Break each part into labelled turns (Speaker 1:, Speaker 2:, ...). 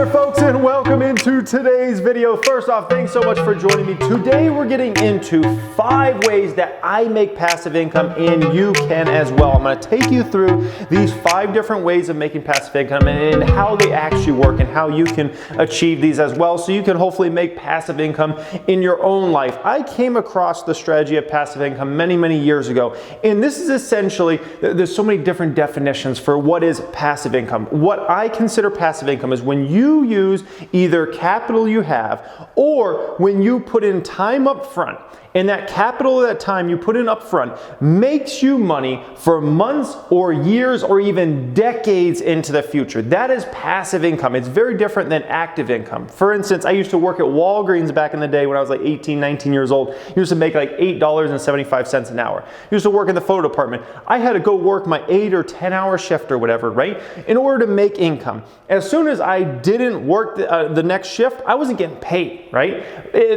Speaker 1: there, folks, and welcome into today's video. First off, thanks so much for joining me. Today we're getting into 5 ways that I make passive income, and you can as well. I'm going to take you through these 5 different ways of making passive income and how they actually work and how you can achieve these as well, so you can hopefully make passive income in your own life. I came across the strategy of passive income many years ago, and this is essentially, there's so many different definitions for what is passive income. What I consider passive income is when you use either capital you have or when you put in time up front, and that capital, that time you put in up front, makes you money for months or years or even decades into the future. That is passive income. It's very different than active income. For instance, I used to work at Walgreens back in the day when I was like 18, 19 years old. I used to make like $8.75 an hour. I used to work in the photo department. I had to go work my 8 or 10 hour shift or whatever, right? In order to make income. As soon as I didn't work the next shift, I wasn't getting paid, right?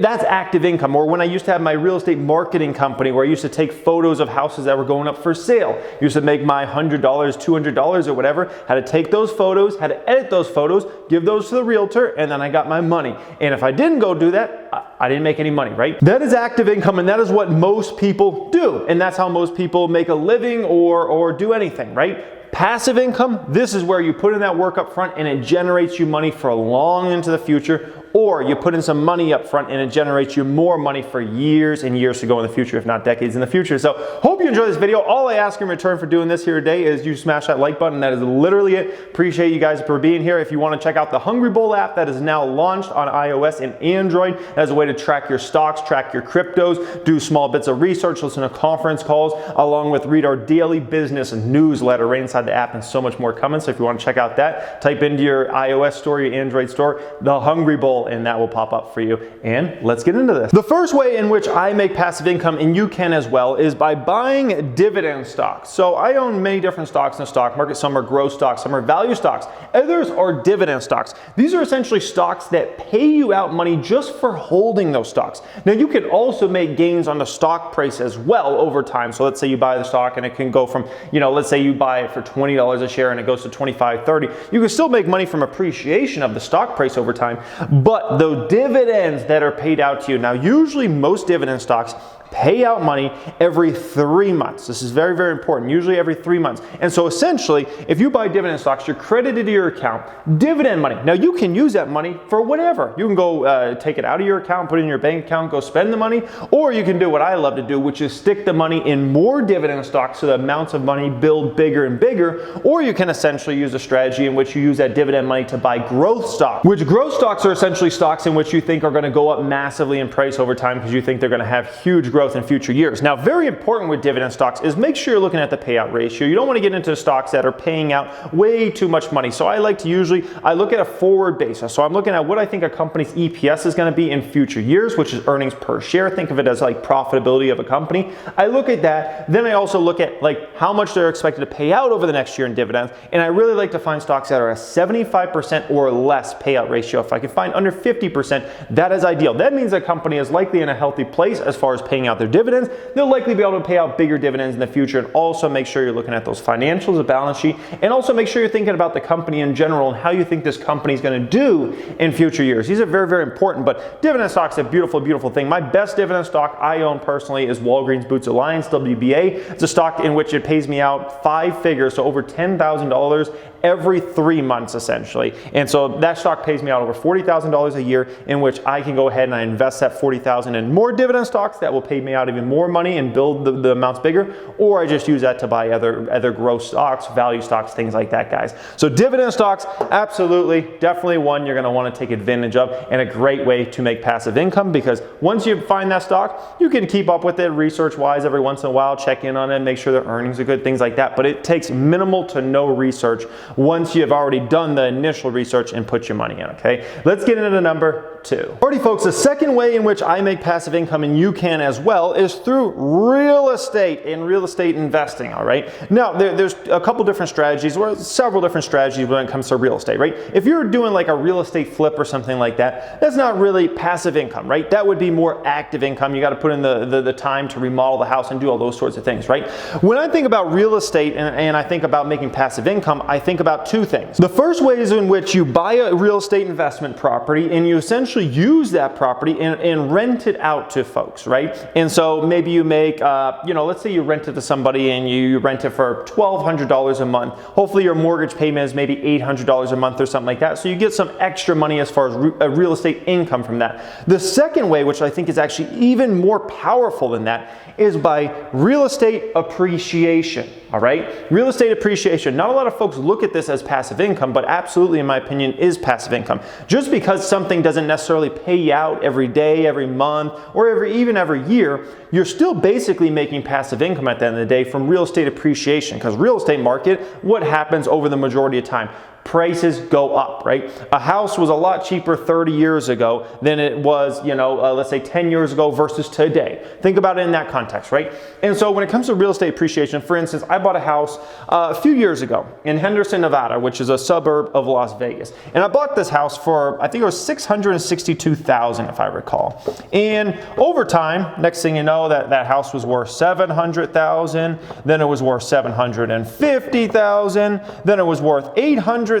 Speaker 1: That's active income. Or when I used to have my real estate marketing company where I used to take photos of houses that were going up for sale. I used to make my $100, $200 or whatever, had to take those photos, had to edit those photos, give those to the realtor, and then I got my money. And if I didn't go do that, I didn't make any money, right? That is active income, and that is what most people do. And that's how most people make a living or do anything, right? Passive income, this is where you put in that work up front and it generates you money for long into the future, or you put in some money up front and it generates you more money for years and years to go in the future, if not decades in the future. So hope you enjoy this video. All I ask in return for doing this here today is you smash that like button. That is literally it. Appreciate you guys for being here. If you want to check out the Hungry Bull app that is now launched on iOS and Android as a way to track your stocks, track your cryptos, do small bits of research, listen to conference calls, along with read our daily business newsletter right inside the app, and so much more coming. So if you want to check out that, type into your iOS store, your Android store, the Hungry Bull, and that will pop up for you. And let's get into this. The first way in which I make passive income, and you can as well, is by buying dividend stocks. So I own many different stocks in the stock market. Some are growth stocks, some are value stocks, others are dividend stocks. These are essentially stocks that pay you out money just for holding those stocks. Now you can also make gains on the stock price as well over time. So let's say you buy the stock and it can go from, let's say you buy it for $20 a share and it goes to $25, $30. You can still make money from appreciation of the stock price over time, but the dividends that are paid out to you, now usually most dividend stocks pay out money every 3 months. This is very important, usually every 3 months. And so essentially, if you buy dividend stocks, you're credited to your account dividend money. Now you can use that money for whatever. You can go take it out of your account, put it in your bank account, go spend the money, or you can do what I love to do, which is stick the money in more dividend stocks so the amounts of money build bigger and bigger, or you can essentially use a strategy in which you use that dividend money to buy growth stocks, which growth stocks are essentially stocks in which you think are going to go up massively in price over time because you think they're going to have huge growth in future years. Now, very important with dividend stocks is make sure you're looking at the payout ratio. You don't want to get into stocks that are paying out way too much money. So I like to I look at a forward basis. So I'm looking at what I think a company's EPS is going to be in future years, which is earnings per share. Think of it as like profitability of a company. I look at that. Then I also look at like how much they're expected to pay out over the next year in dividends. And I really like to find stocks that are a 75% or less payout ratio. If I can find under 50%, that is ideal. That means a company is likely in a healthy place as far as paying out their dividends. They'll likely be able to pay out bigger dividends in the future, and also make sure you're looking at those financials, the balance sheet, and also make sure you're thinking about the company in general and how you think this company is going to do in future years. These are very important, but dividend stocks are a beautiful thing. My best dividend stock I own personally is Walgreens Boots Alliance, WBA. It's a stock in which it pays me out 5 figures, so over $10,000 every 3 months essentially. And so that stock pays me out over $40,000 a year, in which I can go ahead and I invest that $40,000 in more dividend stocks that will pay me out even more money and build the amounts bigger, or I just use that to buy other growth stocks, value stocks, things like that, guys. So dividend stocks, absolutely, definitely one you're going to want to take advantage of, and a great way to make passive income, because once you find that stock, you can keep up with it research-wise every once in a while, check in on it, make sure their earnings are good, things like that. But it takes minimal to no research once you have already done the initial research and put your money in, okay? Let's get into the number 2. Alrighty folks, the second way in which I make passive income, and you can as well, is through real estate and real estate investing, all right? Now, there's a couple different strategies, or several different strategies when it comes to real estate, right? If you're doing like a real estate flip or something like that, that's not really passive income, right? That would be more active income. You got to put in the time to remodel the house and do all those sorts of things, right? When I think about real estate and I think about making passive income, I think about two things. The first way is in which you buy a real estate investment property and you essentially use that property and rent it out to folks, right? And so maybe you make, let's say you rent it to somebody and you rent it for $1,200 a month. Hopefully your mortgage payment is maybe $800 a month or something like that. So you get some extra money as far as real estate income from that. The second way, which I think is actually even more powerful than that, is by real estate appreciation, all right? Real estate appreciation. Not a lot of folks look at this as passive income, but absolutely, in my opinion, is passive income. Just because something doesn't necessarily pay you out every day, every month, or even every year, you're still basically making passive income at the end of the day from real estate appreciation. Because real estate market, what happens over the majority of time? Prices go up, right? A house was a lot cheaper 30 years ago than it was, let's say 10 years ago versus today. Think about it in that context, right? And so when it comes to real estate appreciation, for instance, I bought a house a few years ago in Henderson, Nevada, which is a suburb of Las Vegas. And I bought this house for, I think it was $662,000 if I recall. And over time, next thing you know, that house was worth $700,000, then it was worth $750,000, then it was worth $800,000,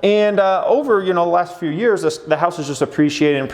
Speaker 1: and over the last few years, the house has just appreciated and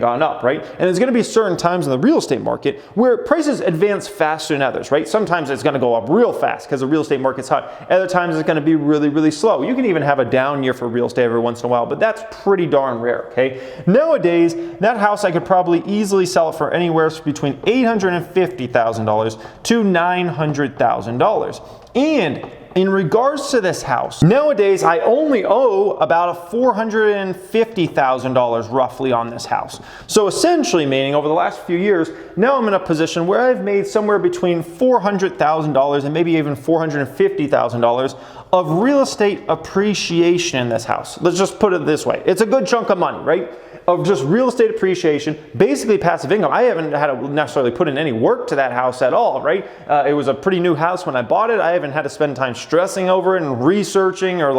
Speaker 1: gone up, right? And there's going to be certain times in the real estate market where prices advance faster than others, right? Sometimes it's going to go up real fast because the real estate market's hot. Other times it's going to be really, really slow. You can even have a down year for real estate every once in a while, but that's pretty darn rare, okay? Nowadays, that house I could probably easily sell it for anywhere between $850,000 to $900,000. And in regards to this house, nowadays I only owe about $450,000 roughly on this house. So essentially meaning over the last few years, now I'm in a position where I've made somewhere between $400,000 and maybe even $450,000 of real estate appreciation in this house. Let's just put it this way. It's a good chunk of money, right? Of just real estate appreciation, basically passive income. I haven't had to necessarily put in any work to that house at all, right? It was a pretty new house when I bought it. I haven't had to spend time stressing over it and researching or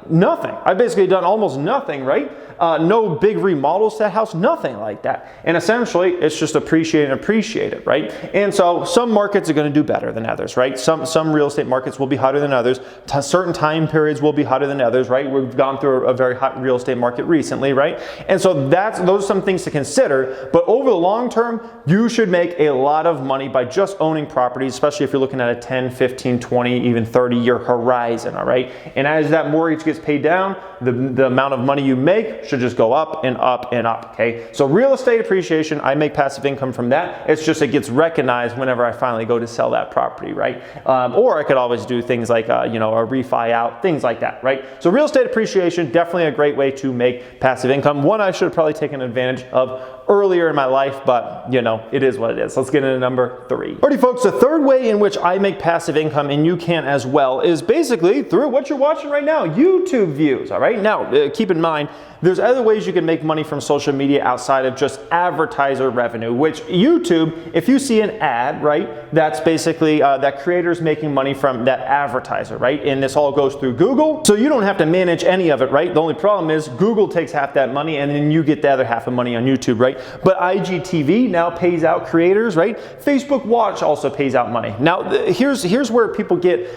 Speaker 1: nothing. I've basically done almost nothing, right? No big remodels to that house, nothing like that. And essentially, it's just appreciated, right? And so some markets are going to do better than others, right? Some real estate markets will be hotter than others. Certain time periods will be hotter than others, right? We've gone through a very hot real estate market recently, right? And so those are some things to consider. But over the long term, you should make a lot of money by just owning properties, especially if you're looking at a 10, 15, 20, even 30-year horizon, all right? And as that mortgage gets paid down, the amount of money you make should just go up and up and up, okay? So real estate appreciation, I make passive income from that. It's just it gets recognized whenever I finally go to sell that property, right? Or I could always do things like, a refi out, things like that, right? So real estate appreciation, definitely a great way to make passive income. One I should have probably taken advantage of earlier in my life, but it is what it is. Let's get into number 3. Alrighty folks, the third way in which I make passive income, and you can as well, is basically through what you're watching right now, YouTube views, all right? Now, keep in mind, there's other ways you can make money from social media outside of just advertiser revenue, which YouTube, if you see an ad, right, that's basically that creator's making money from that advertiser, right? And this all goes through Google, so you don't have to manage any of it, right? The only problem is Google takes half that money and then you get the other half of money on YouTube, right? But IGTV now pays out creators, right? Facebook Watch also pays out money. Now, here's where people get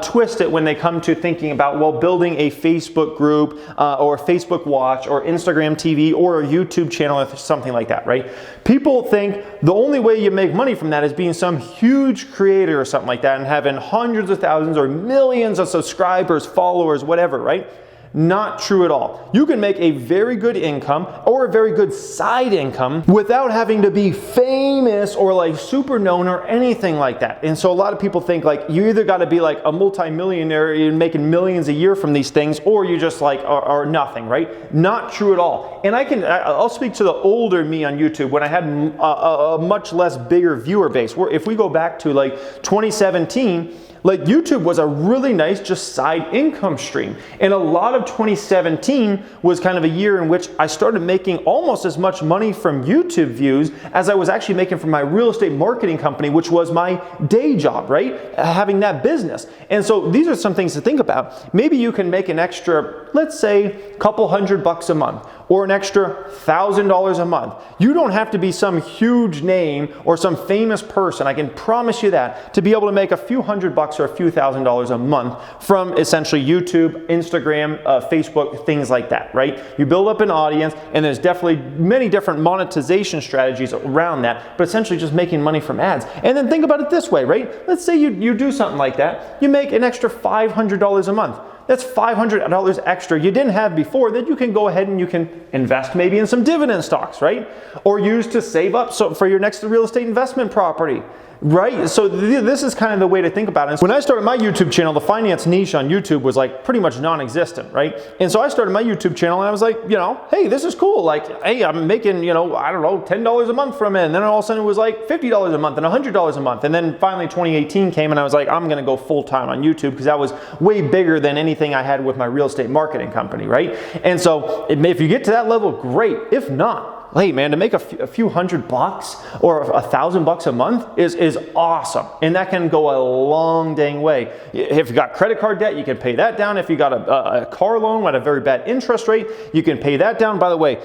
Speaker 1: twisted when they come to thinking about, well, building a Facebook group or Facebook Watch or Instagram TV or a YouTube channel or something like that, right? People think the only way you make money from that is being some huge creator or something like that and having hundreds of thousands or millions of subscribers, followers, whatever, right? Not true at all. You can make a very good income or a very good side income without having to be famous or like super known or anything like that. And so a lot of people think like you either got to be like a multi-millionaire and making millions a year from these things, or you just like are nothing, right? Not true at all. And I'll speak to the older me on YouTube when I had a much less bigger viewer base. Where if we go back to like 2017, like YouTube was a really nice just side income stream. And a lot of 2017 was kind of a year in which I started making almost as much money from YouTube views as I was actually making from my real estate marketing company, which was my day job, right? Having that business. And so these are some things to think about. Maybe you can make an extra, let's say, a couple $100 a month, or an extra $1,000 a month. You don't have to be some huge name or some famous person, I can promise you that, to be able to make a few $100 or a few $1,000s a month from essentially YouTube, Instagram, Facebook, things like that, right? You build up an audience, and there's definitely many different monetization strategies around that, but essentially just making money from ads. And then think about it this way, right? Let's say you do something like that, you make an extra $500 a month. That's $500 extra you didn't have before that you can go ahead and you can invest maybe in some dividend stocks, right? Or use to save up for your next real estate investment property. Right? So this is kind of the way to think about it. When I started my YouTube channel, the finance niche on YouTube was like pretty much non-existent, right? And so I started my YouTube channel and I was like, hey, this is cool. Like, hey, I'm making, I don't know, $10 a month from it. And then all of a sudden it was like $50 a month and $100 a month. And then finally 2018 came and I was like, I'm going to go full time on YouTube because that was way bigger than anything I had with my real estate marketing company, right? And so if you get to that level, great. If not, hey man, to make a few $100 or $1,000 a month is awesome. And that can go a long dang way. If you got credit card debt, you can pay that down. If you got a car loan at a very bad interest rate, you can pay that down. By the way,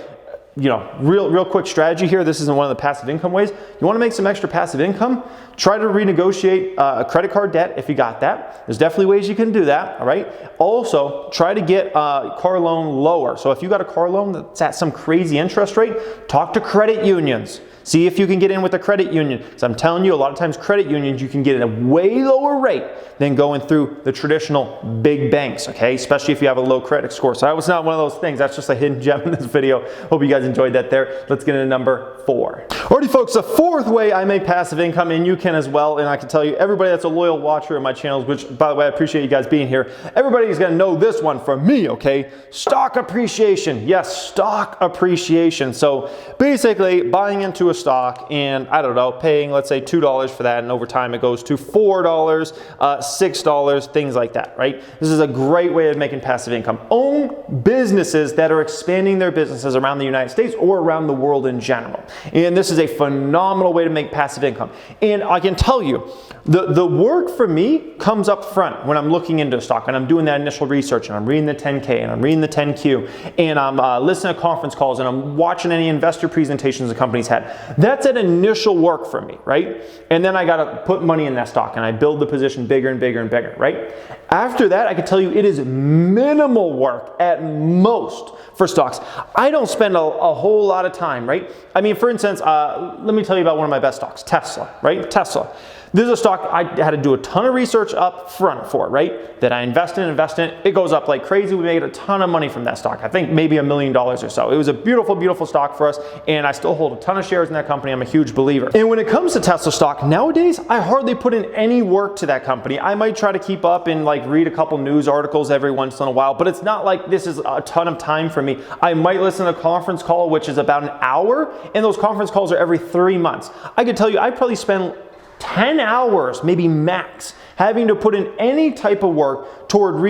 Speaker 1: real quick strategy here. This isn't one of the passive income ways. You want to make some extra passive income? Try to renegotiate a credit card debt if you got that. There's definitely ways you can do that, all right? Also, try to get a car loan lower. So if you got a car loan that's at some crazy interest rate, talk to credit unions. See if you can get in with a credit union. Because I'm telling you, a lot of times credit unions, you can get at a way lower rate than going through the traditional big banks, okay? Especially if you have a low credit score. So that was not one of those things. That's just a hidden gem in this video. Hope you guys enjoyed that there. Let's get into number 4. Alrighty folks, the fourth way I make passive income, and you can as well, and I can tell you, everybody that's a loyal watcher of my channels, which by the way, I appreciate you guys being here, everybody's gonna know this one from me, okay? Stock appreciation. Yes, stock appreciation. So basically, buying into a stock and, I don't know, paying, let's say $2 for that, and over time it goes to $4, $6, things like that, right? This is a great way of making passive income. Own businesses that are expanding their businesses around the United States or around the world in general. And this is a phenomenal way to make passive income. And I can tell you, the work for me comes up front when I'm looking into a stock and I'm doing that initial research and I'm reading the 10K and I'm reading the 10Q and I'm listening to conference calls and I'm watching any investor presentations the company's had. That's an initial work for me, right? And then I got to put money in that stock and I build the position bigger and bigger and bigger, right? After that, I can tell you it is minimal work at most for stocks. I don't spend a whole lot of time, right? I mean, for instance, let me tell you about one of my best stocks, Tesla, right? Tesla. This is a stock I had to do a ton of research up front for, right? That I invest in. It goes up like crazy. We made a ton of money from that stock. I think maybe $1 million or so. It was a beautiful, beautiful stock for us, and I still hold a ton of shares in that company. I'm a huge believer. And when it comes to Tesla stock, nowadays, I hardly put in any work to that company. I might try to keep up and like read a couple news articles every once in a while, but it's not like this is a ton of time for me. I might listen to a conference call, which is about an hour, and those conference calls are every 3 months. I could tell you, I probably spend 10 hours, maybe max, having to put in any type of work toward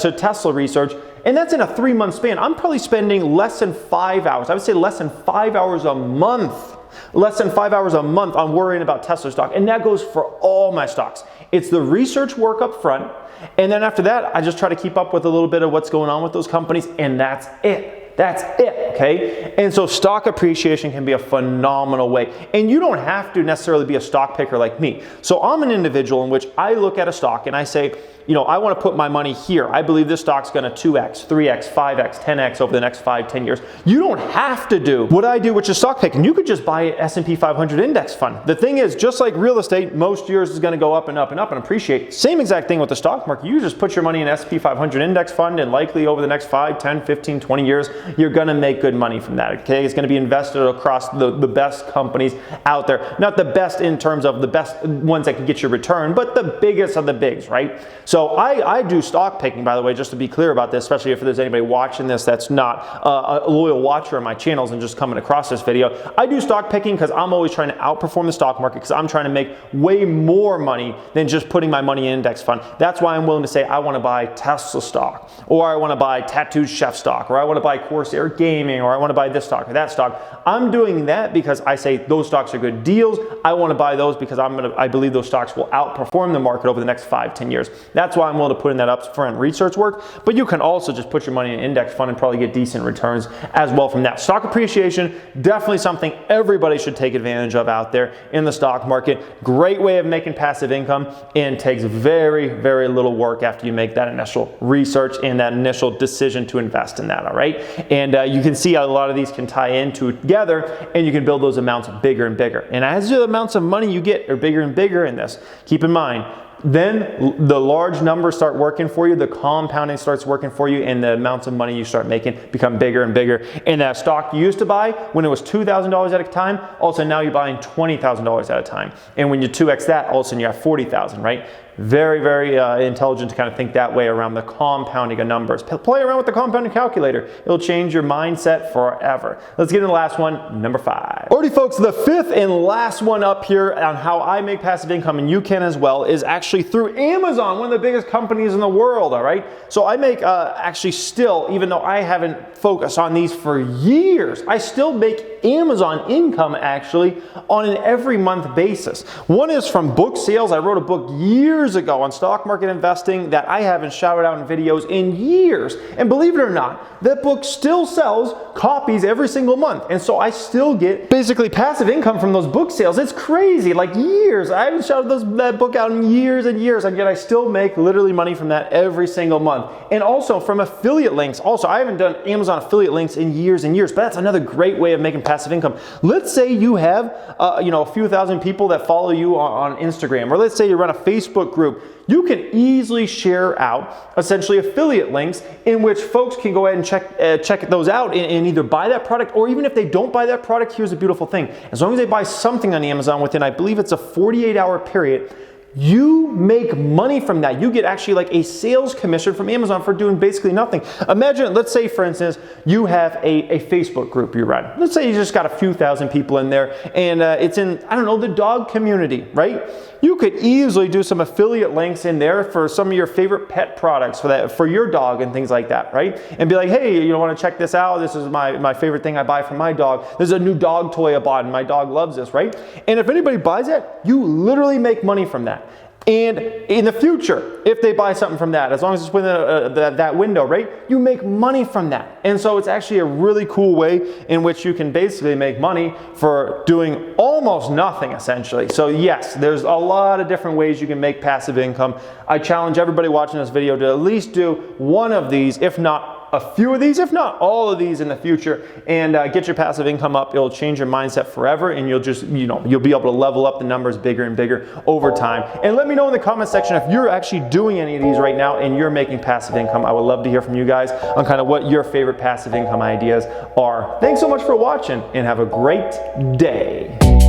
Speaker 1: to Tesla research, and that's in a 3-month span. I'm probably spending less than 5 hours. I would say less than 5 hours a month. Less than 5 hours a month on worrying about Tesla stock, and that goes for all my stocks. It's the research work up front, and then after that, I just try to keep up with a little bit of what's going on with those companies, and that's it. That's it, okay? And so stock appreciation can be a phenomenal way. And you don't have to necessarily be a stock picker like me. So I'm an individual in which I look at a stock and I say, I want to put my money here. I believe this stock's going to 2x, 3x, 5x, 10x over the next 5-10 years. You don't have to do what I do, which is stock picking. You could just buy an S&P 500 index fund. The thing is, just like real estate, most years is going to go up and up and up and appreciate. Same exact thing with the stock market. You just put your money in an S&P 500 index fund, and likely over the next 5, 10, 15, 20 years, you're gonna make good money from that, okay? It's gonna be invested across the best companies out there. Not the best in terms of the best ones that can get you a return, but the biggest of the bigs, right? So I do stock picking, by the way, just to be clear about this, especially if there's anybody watching this that's not a loyal watcher of my channels and just coming across this video. I do stock picking because I'm always trying to outperform the stock market, because I'm trying to make way more money than just putting my money in an index fund. That's why I'm willing to say I want to buy Tesla stock, or I want to buy Tattooed Chef stock, or I want to buy Corsair Gaming, or I want to buy this stock or that stock. I'm doing that because I say those stocks are good deals. I want to buy those because I believe those stocks will outperform the market over the next 5-10 years. That's why I'm willing to put in that upfront research work. But you can also just put your money in an index fund and probably get decent returns as well from that. Stock appreciation, definitely something everybody should take advantage of out there in the stock market. Great way of making passive income, and takes very, very little work after you make that initial research and that initial decision to invest in that, all right? And you can see how a lot of these can tie in together, and you can build those amounts bigger and bigger. And as the amounts of money you get are bigger and bigger in this, keep in mind, then the large numbers start working for you, the compounding starts working for you, and the amounts of money you start making become bigger and bigger. And that stock you used to buy when it was $2,000 at a time, all of a sudden now you're buying $20,000 at a time. And when you 2x that, all of a sudden you have $40,000, right? Very, very intelligent to kind of think that way around the compounding of numbers. Play around with the compounding calculator. It'll change your mindset forever. Let's get to the last one, number 5. Alrighty folks, the 5th and last one up here on how I make passive income, and you can as well, is actually through Amazon, one of the biggest companies in the world, all right? So I make actually still, even though I haven't focused on these for years, I still make Amazon income actually on an every month basis. One is from book sales. I wrote a book years ago on stock market investing that I haven't shouted out in videos in years. And believe it or not, that book still sells copies every single month. And so I still get basically passive income from those book sales. It's crazy, like years. I haven't shouted that book out in years and years, and yet I still make literally money from that every single month. And also from affiliate links. Also, I haven't done Amazon affiliate links in years and years, but that's another great way of making passive income. Let's say you have a few thousand people that follow you on Instagram, or let's say you run a Facebook group. You can easily share out essentially affiliate links in which folks can go ahead and check those out and either buy that product, or even if they don't buy that product, here's a beautiful thing. As long as they buy something on Amazon within, I believe it's a 48-hour period, you make money from that. You get actually like a sales commission from Amazon for doing basically nothing. Imagine, let's say for instance, you have a Facebook group you run. Let's say you just got a few thousand people in there, and it's in, I don't know, the dog community, right? You could easily do some affiliate links in there for some of your favorite pet products for your dog and things like that, right? And be like, hey, you want to check this out? This is my favorite thing I buy for my dog. This is a new dog toy I bought and my dog loves this, right? And if anybody buys it, you literally make money from that. And in the future, if they buy something from that, as long as it's within that window, right, you make money from that. And so it's actually a really cool way in which you can basically make money for doing almost nothing, essentially. So yes, there's a lot of different ways you can make passive income. I challenge everybody watching this video to at least do one of these, if not a few of these, if not all of these in the future, and get your passive income up. It'll change your mindset forever, and you'll just, you'll be able to level up the numbers bigger and bigger over time. And let me know in the comment section if you're actually doing any of these right now and you're making passive income. I would love to hear from you guys on kind of what your favorite passive income ideas are. Thanks so much for watching, and have a great day.